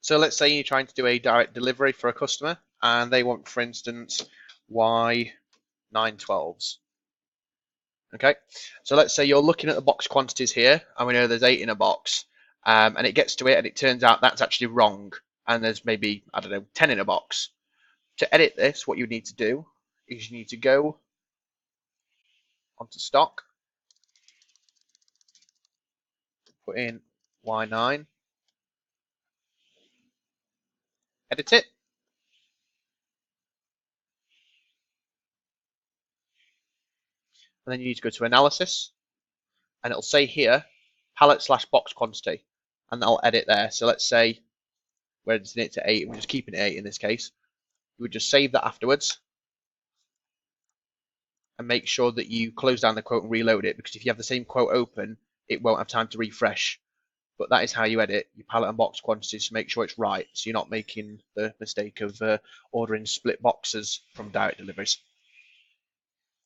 So let's say you're trying to do a direct delivery for a customer and they want, for instance, Y 912s. Okay, so let's say you're looking at the box quantities here, and we know there's 8 in a box, and it gets to it, and it turns out that's actually wrong, and there's maybe, I don't know, 10 in a box. To edit this, what you need to do is you need to go onto stock, put in Y9, edit it, and then you need to go to analysis, and it'll say here pallet/box quantity, and that'll edit there. So let's say we're editing it to 8, we're just keeping it 8 in this case. You would just save that afterwards and make sure that you close down the quote and reload it, because if you have the same quote open, it won't have time to refresh. But that is how you edit your pallet and box quantities to make sure it's right, so you're not making the mistake of ordering split boxes from direct deliveries.